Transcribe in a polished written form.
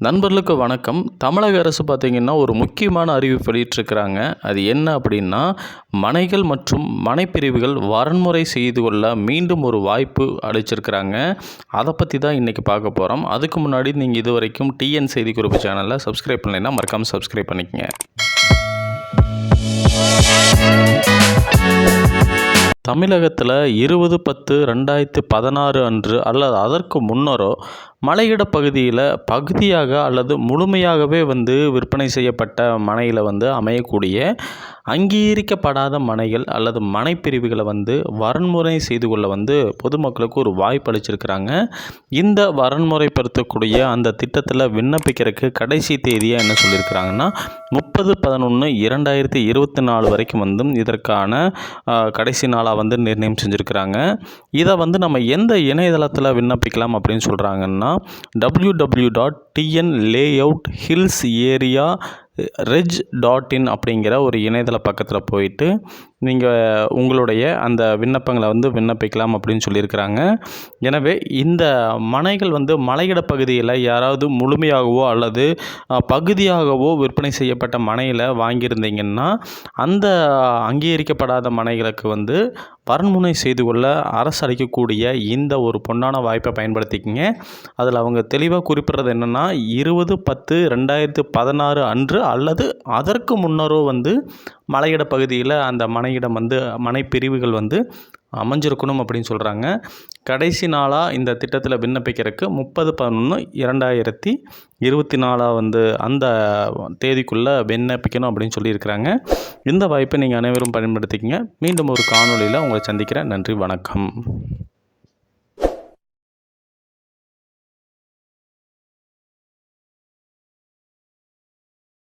நண்பர்களுக்கு வணக்கம். தமிழக அரசு பார்த்திங்கன்னா ஒரு முக்கியமான அறிவிப்பு வெளியிட்டிருக்கிறாங்க. அது என்ன அப்படின்னா, மனைகள் மற்றும் மனைப்பிரிவுகள் வரன்முறை செய்து கொள்ள மீண்டும் ஒரு வாய்ப்பு அளிச்சிருக்கிறாங்க. அதை பற்றி தான் இன்றைக்கி பார்க்க போகிறோம். அதுக்கு முன்னாடி நீங்கள் இது வரைக்கும் டிஎன் செய்தி குறிப்பு சேனலை சப்ஸ்கிரைப் பண்ணலைன்னா மறக்காமல் சப்ஸ்கிரைப் பண்ணிக்கங்க. தமிழகத்தில் 20/10/2016 அன்று அல்லது அதற்கு முன்னரோ மலையிட பகுதியில் பகுதியாக அல்லது முழுமையாகவே விற்பனை செய்யப்பட்ட மனையில் அமையக்கூடிய அங்கீகரிக்கப்படாத மனைகள் அல்லது மனைப்பிரிவுகளை வரன்முறை செய்து கொள்ள பொதுமக்களுக்கு ஒரு வாய்ப்பு அளிச்சிருக்கிறாங்க. இந்த வரன்முறைப்படுத்தக்கூடிய அந்த திட்டத்தில் விண்ணப்பிக்கிறதுக்கு கடைசி தேதியாக என்ன சொல்லியிருக்கிறாங்கன்னா 30/11/2024 வரைக்கும் இதற்கான கடைசி நாளாக நிர்ணயம் செஞ்சுருக்கிறாங்க. இதை நம்ம எந்த இணையதளத்தில் விண்ணப்பிக்கலாம் அப்படின்னு சொல்கிறாங்கன்னா www.tnlayouthillsarea.reg.in அப்படிங்கிற ஒரு இணையதள பக்கத்தில் போயிட்டு நீங்கள் உங்களுடைய அந்த விண்ணப்பங்களை விண்ணப்பிக்கலாம் அப்படின்னு சொல்லியிருக்கிறாங்க. எனவே இந்த மனைகள் மலையிட பகுதியில் யாராவது முழுமையாகவோ அல்லது பகுதியாகவோ விற்பனை செய்யப்பட்ட மனையில் வாங்கியிருந்தீங்கன்னா அந்த அங்கீகரிக்கப்படாத மனைகளுக்கு வரன்முறை செய்து கொள்ள அரசு அளிக்கக்கூடிய இந்த ஒரு பொன்னான வாய்ப்பை பயன்படுத்திக்கிங்க. அதில் அவங்க தெளிவாக குறிப்பிட்றது என்னென்னா 20/10/2016 அன்று அல்லது அதற்கு முன்னரோ மலையிட பகுதியில் அந்த மனையிடம் மனைப்பிரிவுகள் அமைஞ்சிருக்கணும் அப்படின்னு சொல்கிறாங்க. கடைசி நாளாக இந்த திட்டத்தில் விண்ணப்பிக்கிறதுக்கு 30/11/2024 அந்த தேதிக்குள்ளே விண்ணப்பிக்கணும் அப்படின்னு சொல்லியிருக்கிறாங்க. இந்த வாய்ப்பை நீங்கள் அனைவரும் பயன்படுத்திக்கங்க. மீண்டும் ஒரு காணொலியில் உங்களை சந்திக்கிறேன். நன்றி, வணக்கம்.